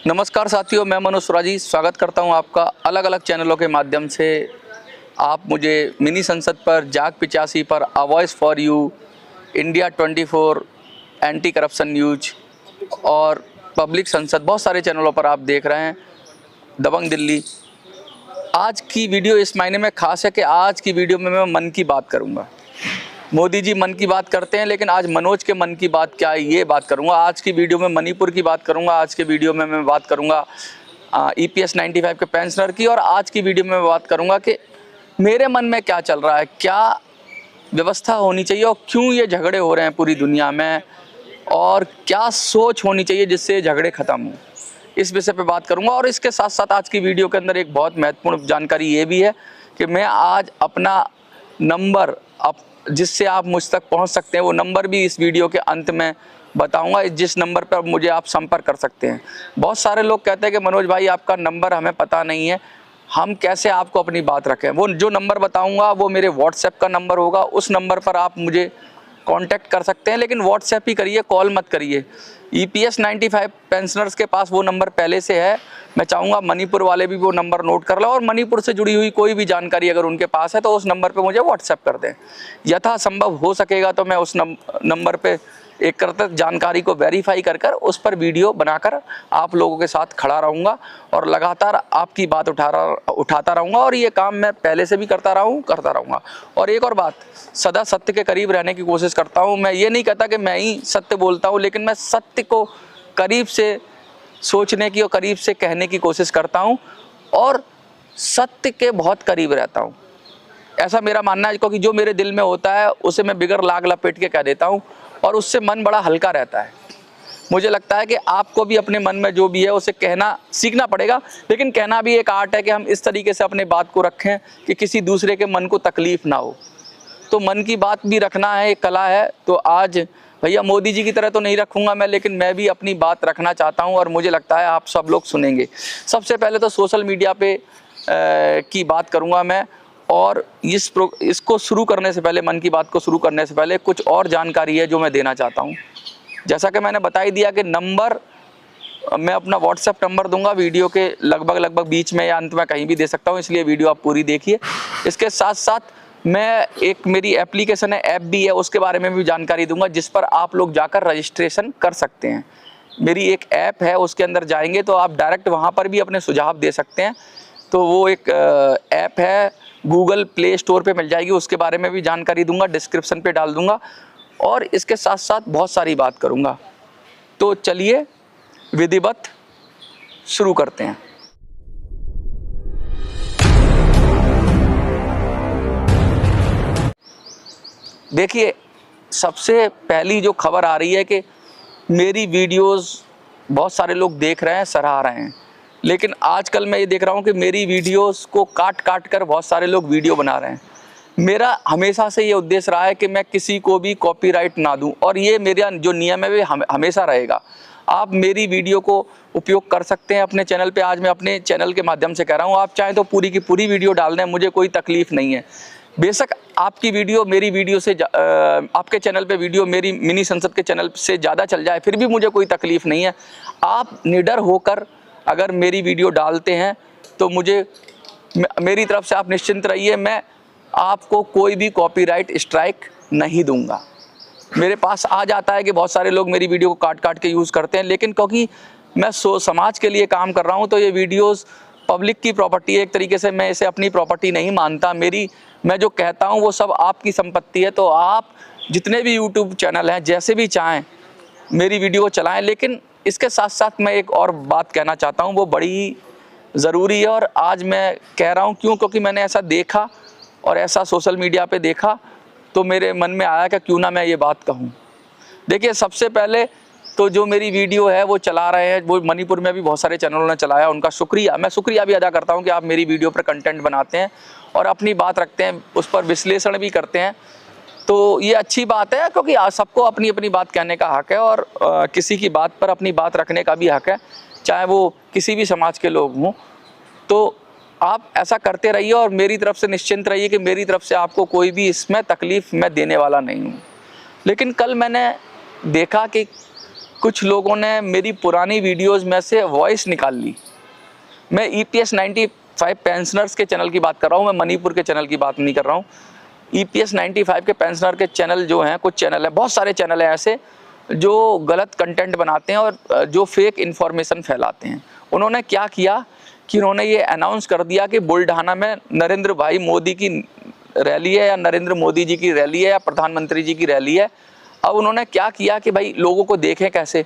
नमस्कार साथियों, मैं मनोज सुराजी स्वागत करता हूं आपका अलग अलग चैनलों के माध्यम से। आप मुझे मिनी संसद पर, जाग 85 पर, a voice for you, India 24, anti corruption news और पब्लिक संसद, बहुत सारे चैनलों पर आप देख रहे हैं। दबंग दिल्ली। आज की वीडियो इस मायने में ख़ास है कि आज की वीडियो में मैं मन की बात करूंगा। मोदी जी मन की बात करते हैं, लेकिन आज मनोज के मन की बात क्या है ये बात करूंगा। आज की वीडियो में मणिपुर की बात करूंगा। आज के वीडियो में मैं बात करूंगा EPS 95 के पेंशनर की। और आज की वीडियो में मैं बात करूंगा कि मेरे मन में क्या चल रहा है, क्या व्यवस्था होनी चाहिए और क्यों ये झगड़े हो रहे हैं पूरी दुनिया में, और क्या सोच होनी चाहिए जिससे झगड़े ख़त्म हों। इस विषय पे बात करूंगा। और इसके साथ साथ आज की वीडियो के अंदर एक बहुत महत्वपूर्ण जानकारी ये भी है कि मैं आज अपना नंबर जिससे आप मुझ तक पहुंच सकते हैं, वो नंबर भी इस वीडियो के अंत में बताऊंगा, जिस नंबर पर मुझे आप संपर्क कर सकते हैं। बहुत सारे लोग कहते हैं कि मनोज भाई आपका नंबर हमें पता नहीं है, हम कैसे आपको अपनी बात रखें। वो जो नंबर बताऊंगा वो मेरे व्हाट्सएप का नंबर होगा। उस नंबर पर आप मुझे कांटेक्ट कर सकते हैं, लेकिन व्हाट्सएप ही करिए, कॉल मत करिए। EPS 95 पेंशनर्स के पास वो नंबर पहले से है। मैं चाहूँगा मणिपुर वाले भी वो नंबर नोट कर लो, और मणिपुर से जुड़ी हुई कोई भी जानकारी अगर उनके पास है तो उस नंबर पे मुझे व्हाट्सएप कर दें। यथासंभव हो सकेगा तो मैं उस नंबर पे एक करते जानकारी को वेरीफाई कर उस पर वीडियो बनाकर आप लोगों के साथ खड़ा रहूँगा और लगातार आपकी बात उठाता रहूँगा। और ये काम मैं पहले से भी करता रहूँगा। और एक और बात, सदा सत्य के करीब रहने की कोशिश करता हूँ। मैं ये नहीं कहता कि मैं ही सत्य बोलता हूँ, लेकिन मैं सत्य को करीब से सोचने की और करीब से कहने की कोशिश करता हूँ और सत्य के बहुत करीब रहता हूँ। ऐसा मेरा मानना है, क्योंकि जो मेरे दिल में होता है उसे मैं बिगर लाग लपेट के कह देता हूँ और उससे मन बड़ा हल्का रहता है। मुझे लगता है कि आपको भी अपने मन में जो भी है उसे कहना सीखना पड़ेगा, लेकिन कहना भी एक आर्ट है कि हम इस तरीके से अपने बात को रखें कि किसी दूसरे के मन को तकलीफ ना हो। तो मन की बात भी रखना है, एक कला है। तो आज भैया मोदी जी की तरह तो नहीं रखूंगा मैं, लेकिन मैं भी अपनी बात रखना चाहता हूं और मुझे लगता है आप सब लोग सुनेंगे। सबसे पहले तो सोशल मीडिया पे की बात करूंगा मैं। और इसको शुरू करने से पहले, मन की बात को शुरू करने से पहले कुछ और जानकारी है जो मैं देना चाहता हूं। जैसा कि मैंने बता ही दिया कि नंबर मैं अपना व्हाट्सएप नंबर दूंगा वीडियो के लगभग बीच में या अंत में कहीं भी दे सकता हूं, इसलिए वीडियो आप पूरी देखिए। इसके साथ साथ मैं एक मेरी एप्लीकेशन है, ऐप भी है, उसके बारे में भी जानकारी दूंगा, जिस पर आप लोग जाकर रजिस्ट्रेशन कर सकते हैं। मेरी एक ऐप है, उसके अंदर जाएंगे तो आप डायरेक्ट वहां पर भी अपने सुझाव दे सकते हैं। तो वो एक ऐप है, गूगल प्ले स्टोर पे मिल जाएगी, उसके बारे में भी जानकारी दूंगा, डिस्क्रिप्शन पे डाल दूंगा। और इसके साथ साथ बहुत सारी बात करूंगा। तो चलिए विधिवत शुरू करते हैं। देखिए, सबसे पहली जो खबर आ रही है कि मेरी वीडियोस बहुत सारे लोग देख रहे हैं, सराह रहे हैं, लेकिन आजकल मैं ये देख रहा हूँ कि मेरी वीडियोस को काट कर बहुत सारे लोग वीडियो बना रहे हैं। मेरा हमेशा से ये उद्देश्य रहा है कि मैं किसी को भी कॉपीराइट ना दूं, और ये मेरा जो नियम है वो हमेशा रहेगा। आप मेरी वीडियो को उपयोग कर सकते हैं अपने चैनल पे। आज मैं अपने चैनल के माध्यम से कह रहा हूँ, आप चाहें तो पूरी की पूरी वीडियो डाल दें, मुझे कोई तकलीफ़ नहीं है। बेशक आपकी वीडियो मेरी वीडियो से आपके चैनल पे वीडियो मेरी मिनी संसद के चैनल से ज़्यादा चल जाए, फिर भी मुझे कोई तकलीफ़ नहीं है। आप निडर होकर अगर मेरी वीडियो डालते हैं तो मेरी तरफ से आप निश्चिंत रहिए, मैं आपको कोई भी कॉपीराइट स्ट्राइक नहीं दूंगा। मेरे पास आ जाता है कि बहुत सारे लोग मेरी वीडियो को काट के यूज़ करते हैं, लेकिन क्योंकि मैं समाज के लिए काम कर रहा हूं तो ये वीडियोस पब्लिक की प्रॉपर्टी है। एक तरीके से मैं इसे अपनी प्रॉपर्टी नहीं मानता। मैं जो कहता हूं वो सब आपकी संपत्ति है। तो आप जितने भी यूट्यूब चैनल हैं, जैसे भी चाहें मेरी वीडियो को चलाएँ। लेकिन इसके साथ साथ मैं एक और बात कहना चाहता हूँ, वो बड़ी ज़रूरी है, और आज मैं कह रहा हूँ क्यों, क्योंकि मैंने ऐसा देखा और ऐसा सोशल मीडिया पे देखा तो मेरे मन में आया कि क्यों ना मैं ये बात कहूँ। देखिए, सबसे पहले तो जो मेरी वीडियो है वो चला रहे हैं, वो मणिपुर में भी बहुत सारे चैनलों ने चलाया, उनका शुक्रिया। मैं शुक्रिया भी अदा करता हूँ कि आप मेरी वीडियो पर कंटेंट बनाते हैं और अपनी बात रखते हैं, उस पर विश्लेषण भी करते हैं। तो ये अच्छी बात है, क्योंकि सबको अपनी अपनी बात कहने का हक है और किसी की बात पर अपनी बात रखने का भी हक है, चाहे वो किसी भी समाज के लोग हों। तो आप ऐसा करते रहिए और मेरी तरफ से निश्चिंत रहिए कि मेरी तरफ से आपको कोई भी इसमें तकलीफ़ मैं देने वाला नहीं हूँ। लेकिन कल मैंने देखा कि कुछ लोगों ने मेरी पुरानी वीडियोस में से वॉइस निकाल ली। मैं EPS 95 पेंशनर्स के चैनल की बात कर रहा हूँ, मैं मणिपुर के चैनल की बात नहीं कर रहा हूँ। EPS 95 के पेंशनर के चैनल जो हैं, कुछ चैनल हैं, बहुत सारे चैनल हैं ऐसे जो गलत कंटेंट बनाते हैं और जो फेक इन्फॉर्मेशन फैलाते हैं। उन्होंने क्या किया कि उन्होंने ये अनाउंस कर दिया कि बुल्ढाना में नरेंद्र भाई मोदी की रैली है या नरेंद्र मोदी जी की रैली है या प्रधानमंत्री जी की रैली है। अब उन्होंने क्या किया कि भाई लोगों को देखें कैसे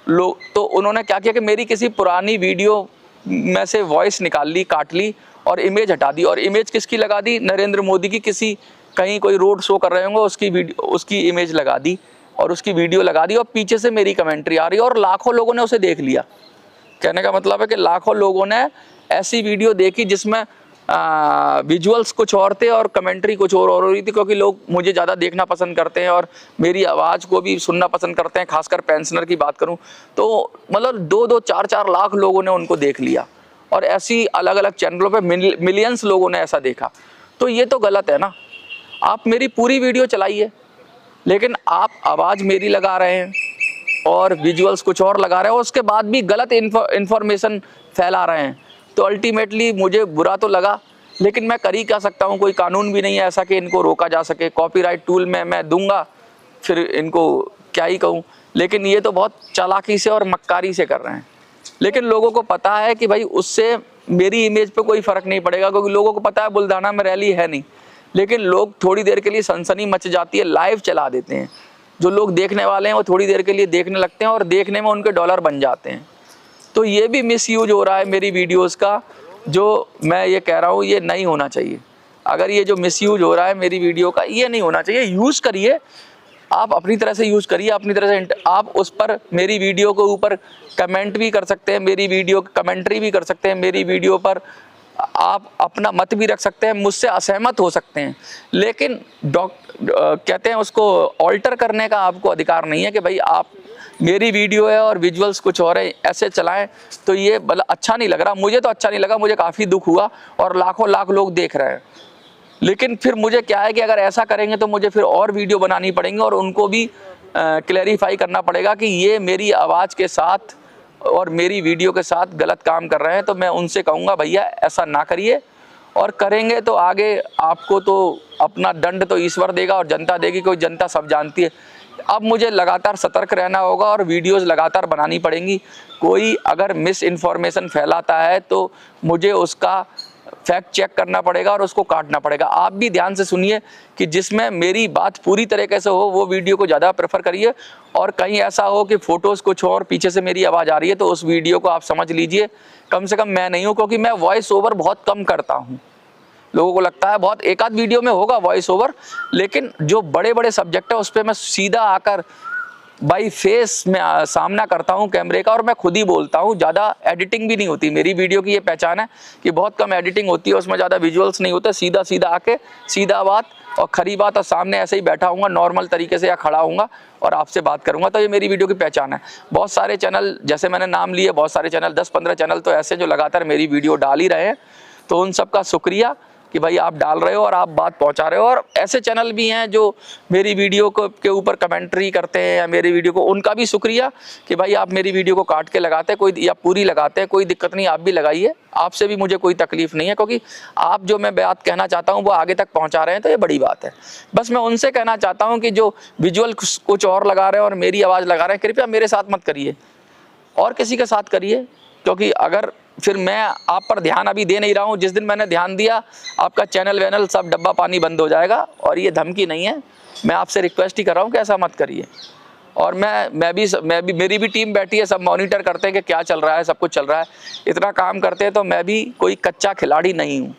लोग, तो उन्होंने क्या किया कि मेरी किसी पुरानी वीडियो में से वॉइस निकाल ली, काट ली और इमेज हटा दी। और इमेज किसकी लगा दी? नरेंद्र मोदी की, किसी कहीं कोई रोड शो कर रहे होंगे उसकी इमेज लगा दी और उसकी वीडियो लगा दी और पीछे से मेरी कमेंट्री आ रही है और लाखों लोगों ने उसे देख लिया। कहने का मतलब है कि लाखों लोगों ने ऐसी वीडियो देखी जिसमें विजुअल्स कुछ और थे और कमेंट्री कुछ और हो रही थी, क्योंकि लोग मुझे ज़्यादा देखना पसंद करते हैं और मेरी आवाज़ को भी सुनना पसंद करते हैं। खासकर पेंशनर की बात करूं तो मतलब 2-2, 4-4 लाख लोगों ने उनको देख लिया और ऐसी अलग अलग चैनलों पे मिलियंस लोगों ने ऐसा देखा। तो ये तो गलत है ना। आप मेरी पूरी वीडियो चलाइए लेकिन आप आवाज़ मेरी लगा रहे हैं और विजुअल्स कुछ और लगा रहे हैं और उसके बाद भी गलत इन्फॉर्मेशन फैला रहे हैं। तो अल्टीमेटली मुझे बुरा तो लगा, लेकिन मैं कर ही क्या सकता हूँ? कोई कानून भी नहीं है ऐसा कि इनको रोका जा सके। कॉपीराइट टूल में मैं दूंगा, फिर इनको क्या ही कहूँ। लेकिन ये तो बहुत चालाकी से और मक्कारी से कर रहे हैं। लेकिन लोगों को पता है कि भाई उससे मेरी इमेज पे कोई फ़र्क नहीं पड़ेगा, क्योंकि लोगों को पता है बुल्ढाना में रैली है नहीं। लेकिन लोग थोड़ी देर के लिए सनसनी मच जाती है, लाइव चला देते हैं। जो लोग देखने वाले हैं वो थोड़ी देर के लिए देखने लगते हैं और देखने में उनके डॉलर बन जाते हैं। तो ये भी मिसयूज हो रहा है मेरी वीडियोस का, जो मैं ये कह रहा हूँ ये नहीं होना चाहिए। अगर ये जो मिसयूज हो रहा है मेरी वीडियो का, ये नहीं होना चाहिए। यूज़ करिए, आप अपनी तरह से यूज़ करिए, अपनी तरह से आप उस पर मेरी वीडियो के ऊपर कमेंट भी कर सकते हैं, मेरी वीडियो कमेंट्री भी कर सकते हैं, मेरी वीडियो पर आप अपना मत भी रख सकते हैं, मुझसे असहमत हो सकते हैं। लेकिन कहते हैं उसको ऑल्टर करने का आपको अधिकार नहीं है कि भाई आप मेरी वीडियो है और विजुअल्स कुछ और है ऐसे चलाएं। तो ये अच्छा नहीं लग रहा, मुझे तो अच्छा नहीं लगा, मुझे काफ़ी दुख हुआ और लाखों लाख लोग देख रहे हैं। लेकिन फिर मुझे क्या है कि अगर ऐसा करेंगे तो मुझे फिर और वीडियो बनानी पड़ेंगी और उनको भी क्लैरिफाई करना पड़ेगा कि ये मेरी आवाज़ के साथ और मेरी वीडियो के साथ गलत काम कर रहे हैं। तो मैं उनसे कहूँगा भैया ऐसा ना करिए, और करेंगे तो आगे आपको तो अपना दंड तो ईश्वर देगा और जनता देगी, कोई जनता सब जानती है। अब मुझे लगातार सतर्क रहना होगा और वीडियोस लगातार बनानी पड़ेंगी। कोई अगर मिस इन्फॉर्मेशन फैलाता है तो मुझे उसका फैक्ट चेक करना पड़ेगा और उसको काटना पड़ेगा। आप भी ध्यान से सुनिए कि जिसमें मेरी बात पूरी तरीके से हो वो वीडियो को ज़्यादा प्रेफर करिए, और कहीं ऐसा हो कि फ़ोटोज़ कुछ और पीछे से मेरी आवाज़ आ रही है तो उस वीडियो को आप समझ लीजिए कम से कम मैं नहीं हूँ, क्योंकि मैं वॉइस ओवर बहुत कम करता हूँ। लोगों को लगता है बहुत एक आध वीडियो में होगा वॉइस ओवर, लेकिन जो बड़े बड़े सब्जेक्ट है उस पर मैं सीधा आकर बाई फेस में सामना करता हूं कैमरे का और मैं खुद ही बोलता हूं। ज़्यादा एडिटिंग भी नहीं होती मेरी वीडियो की, ये पहचान है कि बहुत कम एडिटिंग होती है, उसमें ज़्यादा विजुअल्स नहीं होते। सीधा सीधा आके सीधा बात और खरी बात, और सामने ऐसे ही बैठा हूँगा नॉर्मल तरीके से या खड़ा हूँगा और आपसे बात करूँगा। तो ये मेरी वीडियो की पहचान है। बहुत सारे चैनल जैसे मैंने नाम लिए, बहुत सारे चैनल 10-15 चैनल तो ऐसे जो लगातार मेरी वीडियो डाल ही रहे हैं, तो उन सबका शुक्रिया कि भाई आप डाल रहे हो और आप बात पहुंचा रहे हो। और ऐसे चैनल भी हैं जो मेरी वीडियो को के ऊपर कमेंट्री करते हैं या मेरी वीडियो को, उनका भी शुक्रिया कि भाई आप मेरी वीडियो को काट के लगाते हैं कोई या पूरी लगाते हैं, कोई दिक्कत नहीं, आप भी लगाइए, आपसे भी मुझे कोई तकलीफ नहीं है, क्योंकि आप जो मैं बात कहना चाहता हूँ वो आगे तक पहुँचा रहे हैं, तो ये बड़ी बात है। बस मैं उनसे कहना चाहता हूँ कि जो विजुअल कुछ और लगा रहे हैं और मेरी आवाज़ लगा रहे हैं, कृपया मेरे साथ मत करिए और किसी के साथ करिए, क्योंकि अगर फिर मैं आप पर ध्यान अभी दे नहीं रहा हूँ, जिस दिन मैंने ध्यान दिया आपका चैनल वैनल सब डब्बा पानी बंद हो जाएगा। और ये धमकी नहीं है, मैं आपसे रिक्वेस्ट ही कर रहा हूँ कि ऐसा मत करिए। और मैं भी मेरी भी टीम बैठी है, सब मॉनिटर करते हैं कि क्या चल रहा है, सब कुछ चल रहा है, इतना काम करते हैं। तो मैं भी कोई कच्चा खिलाड़ी नहीं हूँ,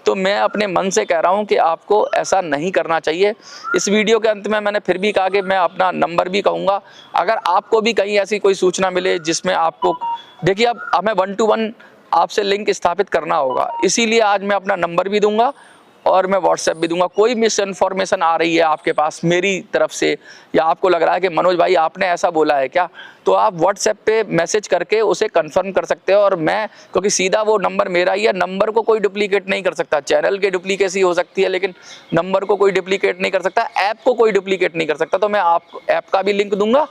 तो मैं अपने मन से कह रहा हूँ कि आपको ऐसा नहीं करना चाहिए। इस वीडियो के अंत में मैंने फिर भी कहा कि मैं अपना नंबर भी कहूँगा, अगर आपको भी कहीं ऐसी कोई सूचना मिले जिसमें आपको, देखिए अब हमें 1-to-1 आपसे लिंक स्थापित करना होगा, इसीलिए आज मैं अपना नंबर भी दूंगा और मैं व्हाट्सएप भी दूंगा। कोई मिस इन्फॉर्मेशन आ रही है आपके पास मेरी तरफ से, या आपको लग रहा है कि मनोज भाई आपने ऐसा बोला है क्या, तो आप व्हाट्सएप पे मैसेज करके उसे कंफर्म कर सकते हो। और मैं, क्योंकि सीधा वो नंबर मेरा ही है, नंबर को कोई डुप्लीकेट नहीं कर सकता। चैनल के डुप्लीकेसी हो सकती है लेकिन नंबर को कोई डुप्लीकेट नहीं कर सकता, ऐप को कोई डुप्लीकेट नहीं कर सकता। तो मैं आप ऐप का भी लिंक दूंगा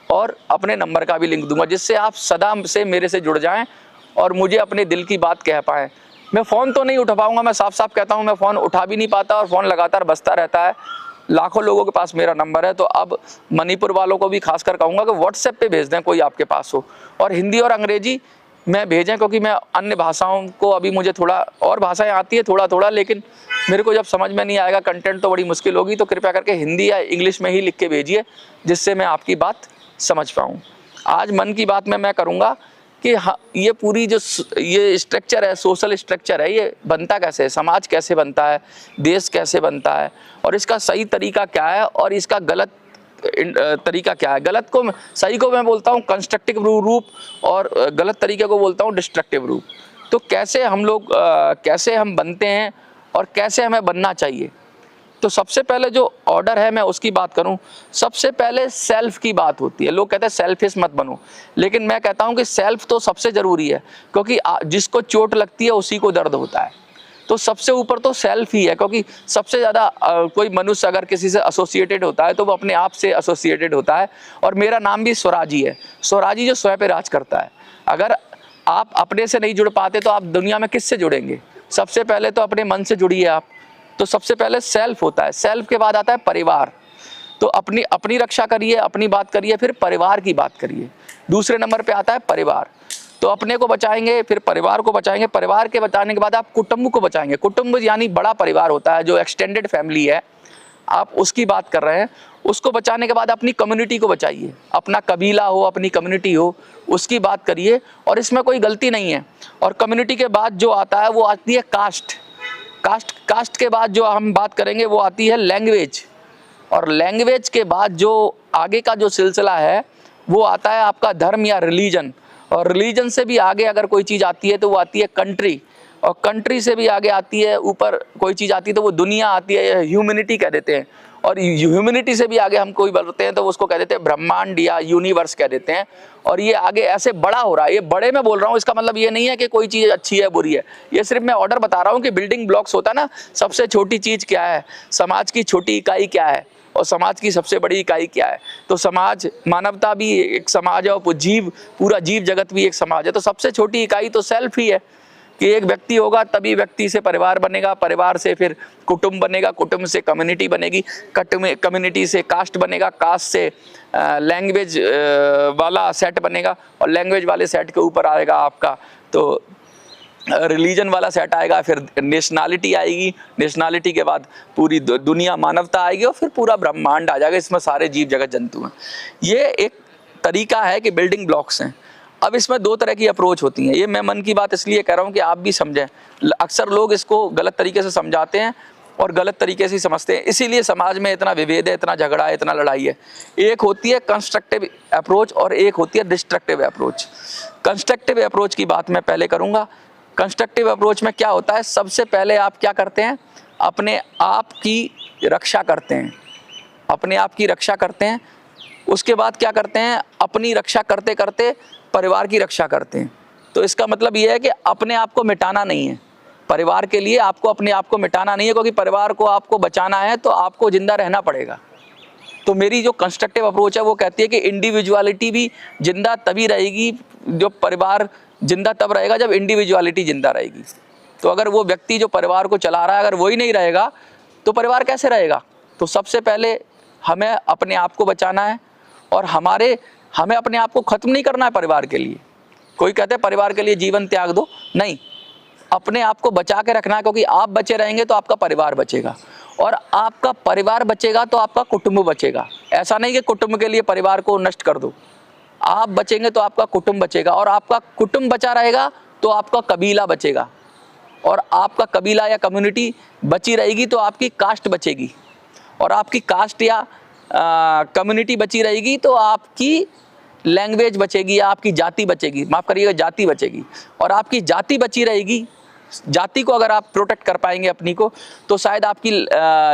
और अपने नंबर का भी लिंक दूंगा, जिससे आप सदा से मेरे से जुड़ जाएं और मुझे अपने दिल की बात कह पाएँ। मैं फ़ोन तो नहीं उठा पाऊँगा, मैं साफ साफ कहता हूँ, मैं फ़ोन उठा भी नहीं पाता और फ़ोन लगातार बजता रहता है। लाखों लोगों के पास मेरा नंबर है, तो अब मणिपुर वालों को भी खासकर कहूँगा कि व्हाट्सएप पे भेज दें कोई आपके पास हो, और हिंदी और अंग्रेजी में भेजें, क्योंकि मैं अन्य भाषाओं को अभी मुझे थोड़ा और भाषाएं आती है थोड़ा थोड़ा, लेकिन मेरे को जब समझ में नहीं आएगा कंटेंट तो बड़ी मुश्किल होगी। तो कृपया करके हिंदी या इंग्लिश में ही लिख के भेजिए, जिससे मैं आपकी बात समझ पाऊँ। आज मन की बात में मैं करूँगा कि ये पूरी जो ये स्ट्रक्चर है, सोशल स्ट्रक्चर है, ये बनता कैसे है, समाज कैसे बनता है, देश कैसे बनता है, और इसका सही तरीका क्या है और इसका गलत तरीका क्या है। गलत को, सही को मैं बोलता हूँ कंस्ट्रक्टिव रूप, और गलत तरीके को बोलता हूँ डिस्ट्रक्टिव रूप। तो कैसे हम लोग कैसे हम बनते हैं और कैसे हमें बनना चाहिए। तो सबसे पहले जो ऑर्डर है मैं उसकी बात करूं, सबसे पहले सेल्फ की बात होती है। लोग कहते हैं सेल्फिश मत बनो, लेकिन मैं कहता हूं कि सेल्फ तो सबसे ज़रूरी है, क्योंकि जिसको चोट लगती है उसी को दर्द होता है। तो सबसे ऊपर तो सेल्फ ही है, क्योंकि सबसे ज़्यादा कोई मनुष्य अगर किसी से एसोसिएटेड होता है तो वो अपने आप से एसोसिएटेड होता है। और मेरा नाम भी स्वराजी है, स्वराजी जो स्वयं पे राज करता है। अगर आप अपने से नहीं जुड़ पाते तो आप दुनिया में किससे जुड़ेंगे। सबसे पहले तो अपने मन से जुड़िए आप। तो सबसे पहले सेल्फ होता है, सेल्फ के बाद आता है परिवार। तो अपनी रक्षा करिए, अपनी बात करिए, फिर परिवार की बात करिए। दूसरे नंबर पे आता है परिवार। तो अपने को बचाएंगे, फिर परिवार को बचाएंगे, परिवार के बचाने के बाद आप कुटुंब को बचाएंगे। कुटुंब यानी बड़ा परिवार होता है, जो एक्सटेंडेड फैमिली है, आप उसकी बात कर रहे हैं। उसको बचाने के बाद अपनी कम्युनिटी को बचाइए, अपना कबीला हो, अपनी कम्युनिटी हो, उसकी बात करिए, और इसमें कोई गलती नहीं है। और कम्युनिटी के बाद जो आता है वो आती है कास्ट। कास्ट के बाद जो हम बात करेंगे वो आती है लैंग्वेज, और लैंग्वेज के बाद जो आगे का जो सिलसिला है वो आता है आपका धर्म या रिलीजन, और रिलीजन से भी आगे अगर कोई चीज़ आती है तो वो आती है कंट्री, और कंट्री से भी आगे आती है, ऊपर कोई चीज़ आती है तो वो दुनिया आती है, ह्यूमैनिटी कह देते हैं। और ह्यूमैनिटी से भी आगे हम कोई बोलते हैं तो उसको कह देते हैं ब्रह्मांड या यूनिवर्स कह देते हैं। और ये आगे ऐसे बड़ा हो रहा है, ये बड़े में बोल रहा हूँ, इसका मतलब ये नहीं है कि कोई चीज़ अच्छी है बुरी है, ये सिर्फ मैं ऑर्डर बता रहा हूँ कि बिल्डिंग ब्लॉक्स होता है ना, सबसे छोटी चीज़ क्या है, समाज की छोटी इकाई क्या है और समाज की सबसे बड़ी इकाई क्या है। तो समाज, मानवता भी एक समाज है, और पूरा जीव जगत भी एक समाज है। तो सबसे छोटी इकाई तो सेल्फ ही है, कि एक व्यक्ति होगा तभी व्यक्ति से परिवार बनेगा, परिवार से फिर कुटुंब बनेगा, कुटुंब से कम्युनिटी बनेगी, कम्युनिटी से कास्ट बनेगा, कास्ट से लैंग्वेज वाला सेट बनेगा, और लैंग्वेज वाले सेट के ऊपर आएगा आपका तो रिलीजन वाला सेट आएगा, फिर नेशनैलिटी आएगी, नेशनैलिटी के बाद पूरी दुनिया मानवता आएगी, और फिर पूरा ब्रह्मांड आ जाएगा, इसमें सारे जीव जगत जंतु हैं। ये एक तरीका है कि बिल्डिंग ब्लॉक्स हैं। अब इसमें दो तरह की अप्रोच होती हैं, ये मैं मन की बात इसलिए कह रहा हूँ कि आप भी समझें। अक्सर लोग इसको गलत तरीके से समझाते हैं और गलत तरीके से समझते हैं, इसीलिए समाज में इतना विभेद है, इतना झगड़ा है, इतना लड़ाई है। एक होती है कंस्ट्रक्टिव अप्रोच और एक होती है डिस्ट्रक्टिव अप्रोच। कंस्ट्रक्टिव अप्रोच की बात मैं पहले करूँगा। कंस्ट्रक्टिव अप्रोच में क्या होता है, सबसे पहले आप क्या करते हैं, अपने आप की रक्षा करते हैं, अपने आप की रक्षा करते हैं। उसके बाद क्या करते हैं, अपनी रक्षा करते करते परिवार की रक्षा करते हैं। तो इसका मतलब ये है कि अपने आप को मिटाना नहीं है, परिवार के लिए आपको अपने आप को मिटाना नहीं है, क्योंकि परिवार को आपको बचाना है तो आपको जिंदा रहना पड़ेगा। तो मेरी जो कंस्ट्रक्टिव अप्रोच है वो कहती है कि इंडिविजुअलिटी भी जिंदा तभी रहेगी, जो परिवार जिंदा तब रहेगा जब इंडिविजुअलिटी जिंदा रहेगी। तो अगर वो व्यक्ति जो परिवार को चला रहा है अगर वही नहीं रहेगा तो परिवार कैसे रहेगा। तो सबसे पहले हमें अपने आप को बचाना है, और हमें अपने आप को ख़त्म नहीं करना है परिवार के लिए। कोई कहते हैं परिवार के लिए जीवन त्याग दो, नहीं, अपने आप को बचा के रखना है, क्योंकि आप बचे रहेंगे तो आपका परिवार बचेगा, और आपका परिवार बचेगा तो आपका कुटुंब बचेगा। ऐसा नहीं कि कुटुंब के लिए परिवार को नष्ट कर दो, आप बचेंगे तो आपका कुटुंब बचेगा, और आपका कुटुंब बचा रहेगा तो आपका कबीला बचेगा, और आपका कबीला या कम्युनिटी बची रहेगी तो आपकी कास्ट बचेगी, और आपकी कास्ट या कम्युनिटी बची रहेगी तो आपकी लैंग्वेज बचेगी या आपकी जाति बचेगी, माफ़ करिएगा जाति बचेगी, और आपकी जाति बची रहेगी। जाति को अगर आप प्रोटेक्ट कर पाएंगे अपनी को, तो शायद आपकी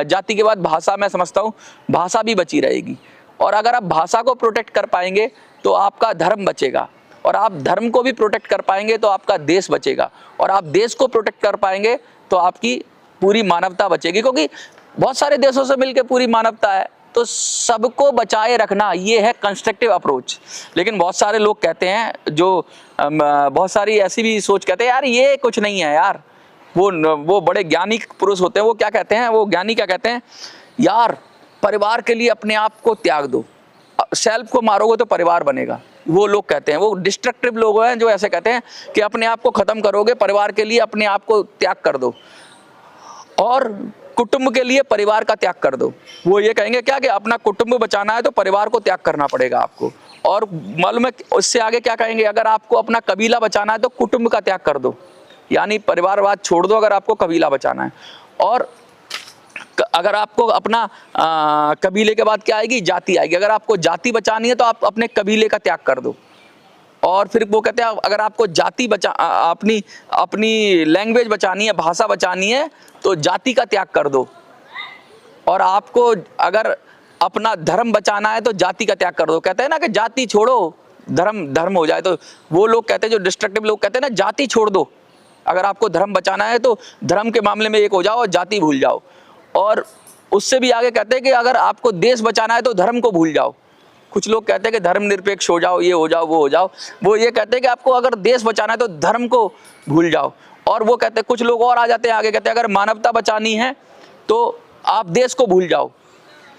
जाति के बाद भाषा, मैं समझता हूँ भाषा भी बची रहेगी, और अगर आप भाषा को प्रोटेक्ट कर पाएंगे तो आपका धर्म बचेगा, और आप धर्म को भी प्रोटेक्ट कर पाएंगे तो आपका देश बचेगा, और आप देश को प्रोटेक्ट कर पाएंगे तो आपकी पूरी मानवता बचेगी। क्योंकि बहुत सारे देशों से मिलकर पूरी मानवता है, तो सबको बचाए रखना ये है कंस्ट्रक्टिव अप्रोच। लेकिन बहुत सारे लोग कहते हैं, जो बहुत सारी ऐसी भी सोच कहते हैं यार ये कुछ नहीं है यार, वो बड़े ज्ञानी पुरुष होते हैं, वो क्या कहते हैं, वो ज्ञानी क्या कहते हैं, यार परिवार के लिए अपने आप को त्याग दो, सेल्फ को मारोगे तो परिवार बनेगा। वो लोग कहते हैं, वो डिस्ट्रक्टिव लोग हैं जो ऐसे कहते हैं कि अपने आप को खत्म करोगे परिवार के लिए अपने आप को त्याग कर दो, और कुटुंब के लिए परिवार का त्याग कर दो। वो ये कहेंगे क्या कि अपना कुटुंब बचाना है तो परिवार को त्याग करना पड़ेगा आपको। और मालूम है उससे आगे क्या कहेंगे, अगर आपको अपना कबीला बचाना है तो कुटुंब का त्याग कर दो, यानी परिवारवाद छोड़ दो अगर आपको कबीला बचाना है। और अगर आपको अपना कबीले के बाद क्या आएगी, जाति आएगी। अगर आपको जाति बचानी है तो आप अपने कबीले का त्याग कर दो। और फिर वो कहते हैं अगर आपको जाति अपनी लैंग्वेज बचानी है, भाषा बचानी है, तो जाति का त्याग कर दो। और आपको अगर अपना धर्म बचाना है तो जाति का त्याग कर दो। कहते हैं ना कि जाति छोड़ो धर्म हो जाए, तो वो लोग कहते हैं, जो डिस्ट्रक्टिव लोग कहते हैं ना, जाति छोड़ दो, अगर आपको धर्म बचाना है तो धर्म के मामले में एक हो जाओ और जाति भूल जाओ। और उससे भी आगे कहते हैं कि अगर आपको देश बचाना है तो धर्म को भूल जाओ। कुछ लोग कहते हैं कि धर्मनिरपेक्ष हो जाओ, ये हो जाओ, वो हो जाओ। वो ये कहते हैं कि आपको अगर देश बचाना है तो धर्म को भूल जाओ। और वो कहते हैं, कुछ लोग और आ जाते हैं आगे, कहते हैं अगर मानवता बचानी है तो आप देश को भूल जाओ,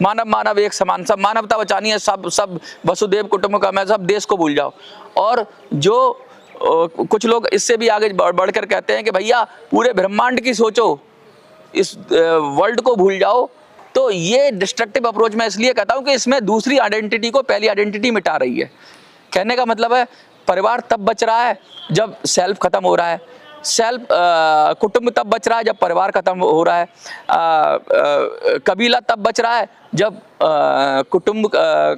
मानव एक समान, सब मानवता बचानी है, सब वसुदेव कुटुंबकम है, सब देश को भूल जाओ। और जो कुछ लोग इससे भी आगे बढ़कर कहते हैं कि भैया पूरे ब्रह्मांड की सोचो, इस वर्ल्ड को भूल जाओ। तो ये डिस्ट्रक्टिव अप्रोच मैं इसलिए कहता हूँ कि इसमें दूसरी आइडेंटिटी को पहली आइडेंटिटी मिटा रही है। कहने का मतलब है परिवार तब बच रहा है जब सेल्फ खत्म हो रहा है, कुटुंब तब बच रहा है जब परिवार खत्म हो रहा है, कबीला तब बच रहा है जब कुटुंब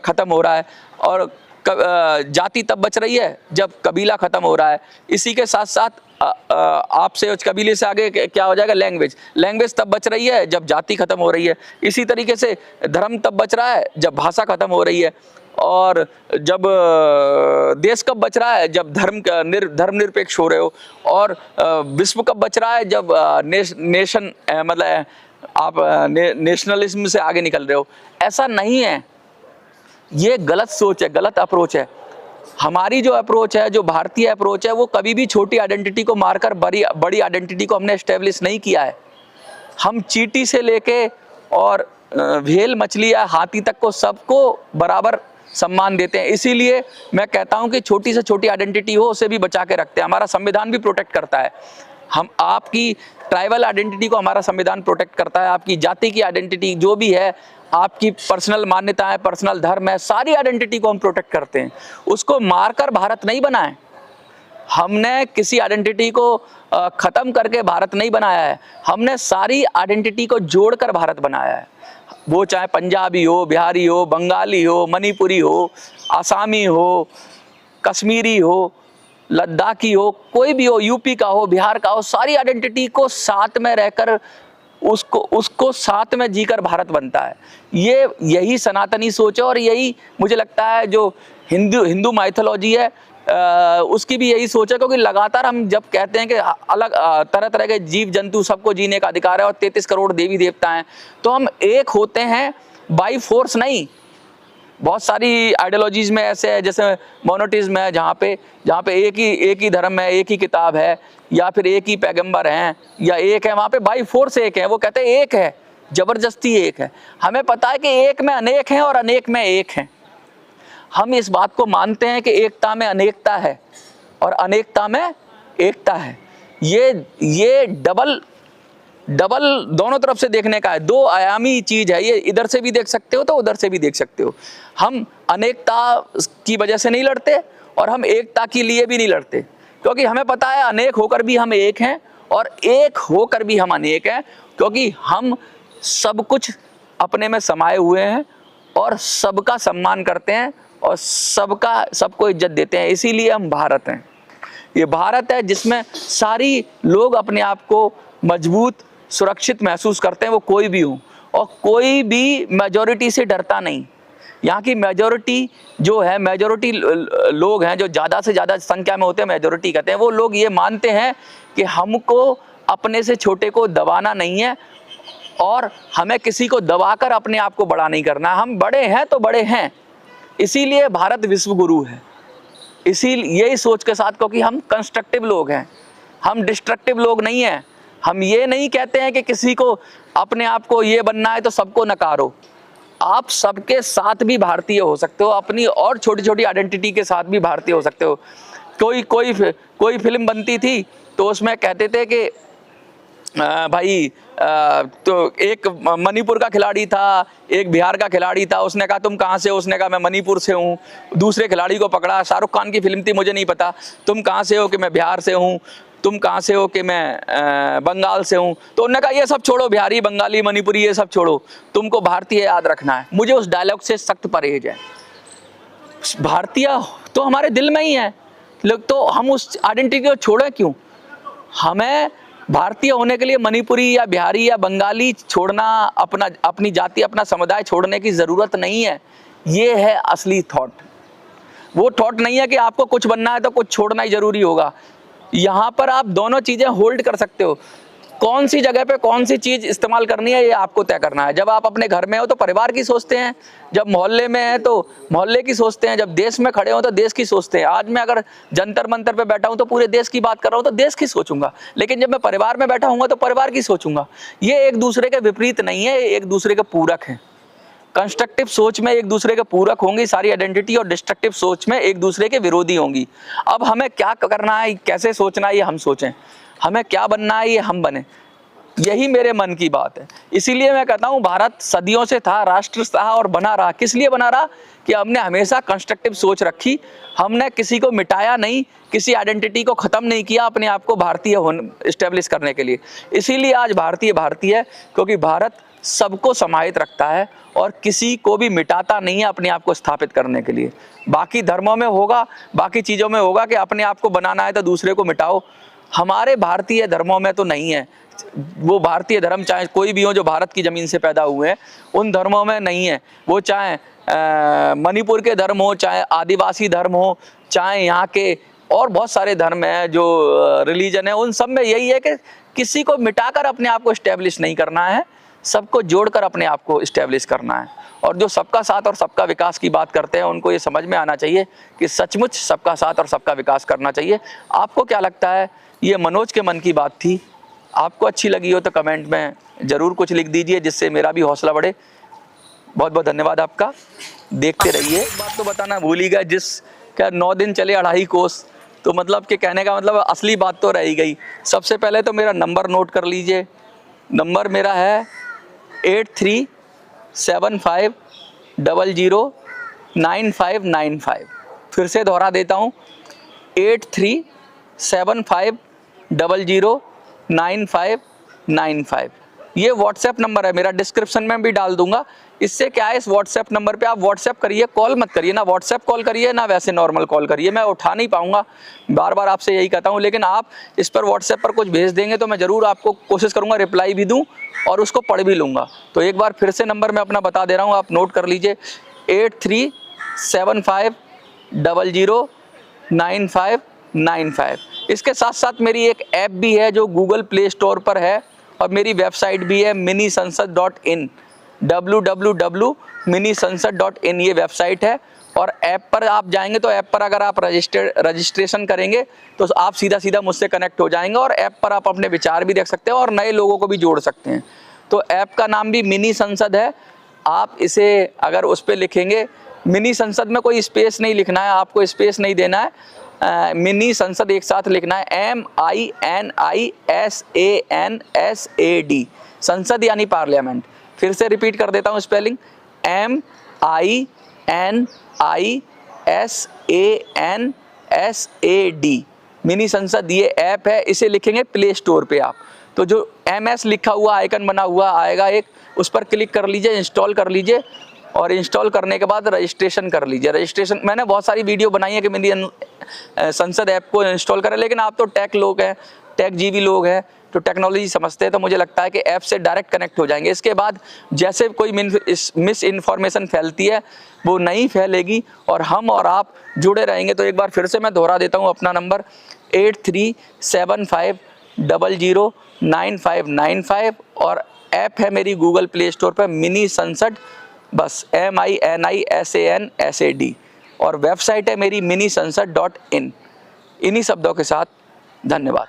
खत्म हो रहा है, और जाति तब बच रही है जब कबीला खत्म हो रहा है। इसी के साथ साथ आपसे उस कबीले से आगे क्या हो जाएगा, लैंग्वेज तब बच रही है जब जाति खत्म हो रही है। इसी तरीके से धर्म तब बच रहा है जब भाषा खत्म हो रही है, और जब देश कब बच रहा है जब धर्मनिरपेक्ष हो रहे हो, और विश्व कब बच रहा है जब नेशन मतलब आप नेशनलिज्म से आगे निकल रहे हो। ऐसा नहीं है, ये गलत सोच है, गलत अप्रोच है। हमारी जो अप्रोच है, जो भारतीय अप्रोच है, वो कभी भी छोटी आइडेंटिटी को मारकर बड़ी आइडेंटिटी को हमने एस्टेब्लिश नहीं किया है। हम चींटी से लेके और व्हेल मछली या हाथी तक को सबको बराबर सम्मान देते हैं। इसीलिए मैं कहता हूं कि छोटी से छोटी आइडेंटिटी हो उसे भी बचा के रखते हैं। हमारा संविधान भी प्रोटेक्ट करता है। हम आपकी ट्राइबल आइडेंटिटी को हमारा संविधान प्रोटेक्ट करता है। आपकी जाति की आइडेंटिटी जो भी है, आपकी पर्सनल मान्यताएं, पर्सनल धर्म है, सारी आइडेंटिटी को हम प्रोटेक्ट करते हैं। उसको मारकर भारत नहीं बनाए। हमने किसी आइडेंटिटी को खत्म करके भारत नहीं बनाया है। हमने सारी आइडेंटिटी को जोड़कर भारत बनाया है। वो चाहे पंजाबी हो, बिहारी हो, बंगाली हो, मणिपुरी हो, आसामी हो, कश्मीरी हो, लद्दाखी हो, कोई भी हो, यूपी का हो, बिहार का हो, सारी आइडेंटिटी को साथ में रहकर उसको साथ में जीकर भारत बनता है। यही सनातनी सोच है, और यही मुझे लगता है जो हिंदू माइथोलॉजी है उसकी भी यही सोच है। क्योंकि लगातार हम जब कहते हैं कि अलग तरह तरह के जीव जंतु सबको जीने का अधिकार है और 33 करोड़ देवी देवता हैं, तो हम एक होते हैं बाई फोर्स नहीं। बहुत सारी आइडियोलॉजीज में ऐसे है, जैसे मोनोटिज्म है, जहाँ पे एक ही धर्म है, एक ही किताब है, या फिर एक ही पैगंबर हैं, या एक है, वहाँ पे बाई फोर्स एक है। वो कहते हैं एक है, जबरदस्ती एक है। हमें पता है कि एक में अनेक हैं और अनेक में एक हैं। हम इस बात को मानते हैं कि एकता में अनेकता है और अनेकता में एकता है। ये डबल दोनों तरफ से देखने का है, दो आयामी चीज है। ये इधर से भी देख सकते हो तो उधर से भी देख सकते हो। हम अनेकता की वजह से नहीं लड़ते और हम एकता के लिए भी नहीं लड़ते, क्योंकि हमें पता है अनेक होकर भी हम एक हैं और एक होकर भी हम अनेक हैं, क्योंकि हम सब कुछ अपने में समाये हुए हैं और सबका सम्मान करते हैं और सबको इज्जत देते हैं। इसीलिए हम भारत हैं। ये भारत है जिसमें सारी लोग अपने आप को मजबूत, सुरक्षित महसूस करते हैं, वो कोई भी हो, और कोई भी मेजॉरिटी से डरता नहीं। यहाँ की मेजॉरिटी जो है, मेजॉरिटी लोग हैं जो ज़्यादा से ज़्यादा संख्या में होते हैं, मेजॉरिटी कहते हैं, वो लोग ये मानते हैं कि हमको अपने से छोटे को दबाना नहीं है और हमें किसी को दबाकर अपने आप को बड़ा नहीं करना। हम बड़े हैं तो बड़े हैं, इसीलिए भारत विश्व गुरु है, इसीलिए यही सोच के साथ, क्योंकि हम कंस्ट्रक्टिव लोग हैं, हम डिस्ट्रक्टिव लोग नहीं हैं। हम ये नहीं कहते हैं कि किसी को अपने आप को ये बनना है तो सबको नकारो। आप सबके साथ भी भारतीय हो सकते हो, अपनी और छोटी छोटी आइडेंटिटी के साथ भी भारतीय हो सकते हो। कोई फिल्म बनती थी तो उसमें कहते थे कि भाई तो एक मणिपुर का खिलाड़ी था, एक बिहार का खिलाड़ी था, उसने कहा तुम कहाँ से हो, उसने कहा मैं मणिपुर से हूँ। दूसरे खिलाड़ी को पकड़ा, शाहरुख खान की फिल्म थी, मुझे नहीं पता, तुम कहाँ से हो कि मैं बिहार से हूँ, तुम कहाँ से हो कि मैं बंगाल से हूँ। तो उन्होंने कहा ये सब छोड़ो, बिहारी बंगाली मणिपुरी ये सब छोड़ो, तुमको भारतीय याद रखना है। मुझे उस डायलॉग से सख्त परहेज है। भारतीय तो हमारे दिल में ही है, लोग तो हम उस आइडेंटिटी को छोड़ें क्यों? हमें भारतीय होने के लिए मणिपुरी या बिहारी या बंगाली छोड़ना, अपनी जाति अपना समुदाय छोड़ने की ज़रूरत नहीं है। ये है असली थॉट। वो थॉट नहीं है कि आपको कुछ बनना है तो कुछ छोड़ना ही ज़रूरी होगा। यहाँ पर आप दोनों चीज़ें होल्ड कर सकते हो। कौन सी जगह पे कौन सी चीज़ इस्तेमाल करनी है ये आपको तय करना है। जब आप अपने घर में हो तो परिवार की सोचते हैं, जब मोहल्ले में है तो मोहल्ले की सोचते हैं, जब देश में खड़े हो तो देश की सोचते हैं। आज मैं अगर जंतर मंतर पे बैठा हूँ तो पूरे देश की बात कर रहा हूँ तो देश की सोचूंगा, लेकिन जब मैं परिवार में बैठा हूँ तो परिवार की सोचूंगा। ये एक दूसरे के विपरीत नहीं है, एक दूसरे के पूरक हैं। कंस्ट्रक्टिव सोच में एक दूसरे के पूरक होंगी सारी आइडेंटिटी, और डिस्ट्रक्टिव सोच में एक दूसरे के विरोधी होंगी। अब हमें क्या करना है, कैसे सोचना है ये हम सोचें, हमें क्या बनना है ये हम बने, यही मेरे मन की बात है। इसीलिए मैं कहता हूँ भारत सदियों से था, राष्ट्र था और बना रहा। किस लिए बना रहा? कि हमने हमेशा कंस्ट्रक्टिव सोच रखी, हमने किसी को मिटाया नहीं, किसी आइडेंटिटी को ख़त्म नहीं किया अपने आप को भारतीय इस्टेब्लिश करने के लिए। इसीलिए आज भारतीय भारतीय है, क्योंकि भारत सबको समाहित रखता है और किसी को भी मिटाता नहीं है अपने आप को स्थापित करने के लिए। बाकी धर्मों में होगा, बाकी चीज़ों में होगा कि अपने आप को बनाना है तो दूसरे को मिटाओ। हमारे भारतीय धर्मों में तो नहीं है। वो भारतीय धर्म चाहे कोई भी हो जो भारत की ज़मीन से पैदा हुए हैं, उन धर्मों में नहीं है। वो चाहे मणिपुर के धर्म हो, चाहे आदिवासी धर्म हो, चाहे यहाँ के और बहुत सारे धर्म हैं जो रिलीजन है, उन सब में यही है कि किसी को मिटाकर अपने आप को इस्टेब्लिश नहीं करना है, सबको जोड़कर अपने आप को इस्टेब्लिश करना है। और जो सबका साथ और सबका विकास की बात करते हैं उनको ये समझ में आना चाहिए कि सचमुच सबका साथ और सबका विकास करना चाहिए। आपको क्या लगता है? ये मनोज के मन की बात थी। आपको अच्छी लगी हो तो कमेंट में ज़रूर कुछ लिख दीजिए, जिससे मेरा भी हौसला बढ़े। बहुत बहुत धन्यवाद आपका, देखते रहिए। एक बात तो बताना भूल ही गया, जिस क्या 9 दिन चले 2.5 कोस, तो मतलब कि कहने का मतलब असली बात तो रह ही गई। सबसे पहले तो मेरा नंबर नोट कर लीजिए। नंबर मेरा है 8375009595। फिर से दोहरा देता हूँ, 8375009595। ये व्हाट्सएप नंबर है मेरा, डिस्क्रिप्शन में भी डाल दूंगा। इससे क्या है, इस व्हाट्सएप नंबर पे आप व्हाट्सएप करिए, कॉल मत करिए, ना व्हाट्सएप कॉल करिए ना वैसे नॉर्मल कॉल करिए। मैं उठा नहीं पाऊंगा, बार बार आपसे यही कहता हूँ, लेकिन आप इस पर व्हाट्सएप पर कुछ भेज देंगे तो मैं ज़रूर आपको कोशिश करूँगा रिप्लाई भी दूँ और उसको पढ़ भी लूँगा। तो एक बार फिर से नंबर मैं अपना बता दे रहा हूँ, आप नोट कर लीजिए, 8375009595। इसके साथ साथ मेरी एक ऐप भी है जो गूगल प्ले स्टोर पर है, और मेरी वेबसाइट भी है minisansad.in, www.minisansad.in ये वेबसाइट है। और ऐप पर आप जाएंगे तो ऐप पर अगर आप रजिस्ट्रेशन करेंगे तो आप सीधा सीधा मुझसे कनेक्ट हो जाएंगे, और ऐप पर आप अपने विचार भी रख सकते हैं और नए लोगों को भी जोड़ सकते हैं। तो ऐप का नाम भी मिनी संसद है। आप इसे अगर उस पर लिखेंगे, मिनी संसद में कोई स्पेस नहीं लिखना है, आपको स्पेस नहीं देना है, मिनी संसद एक साथ लिखना है, MINISANSAD, संसद यानी पार्लियामेंट। फिर से रिपीट कर देता हूँ स्पेलिंग, MINISANSAD, मिनी संसद ये ऐप है। इसे लिखेंगे प्ले स्टोर पे आप, तो जो MS लिखा हुआ आइकन बना हुआ आएगा एक, उस पर क्लिक कर लीजिए, इंस्टॉल कर लीजिए, और इंस्टॉल करने के बाद रजिस्ट्रेशन कर लीजिए। रजिस्ट्रेशन मैंने बहुत सारी वीडियो बनाई है कि मिनी संसद ऐप को इंस्टॉल करें, लेकिन आप तो टेक लोग हैं, टेक जीवी लोग हैं, तो टेक्नोलॉजी समझते हैं, तो मुझे लगता है कि ऐप से डायरेक्ट कनेक्ट हो जाएंगे। इसके बाद जैसे कोई मिस इन्फॉर्मेशन फैलती है वो नहीं फैलेगी और हम और आप जुड़े रहेंगे। तो एक बार फिर से मैं दोहरा देता हूँ अपना नंबर, 8375009595, और ऐप है मेरी गूगल प्ले स्टोर पर मिनी संसद, बस MINISANSAD, और वेबसाइट है मेरी minisansad.in। इन्हीं शब्दों के साथ धन्यवाद।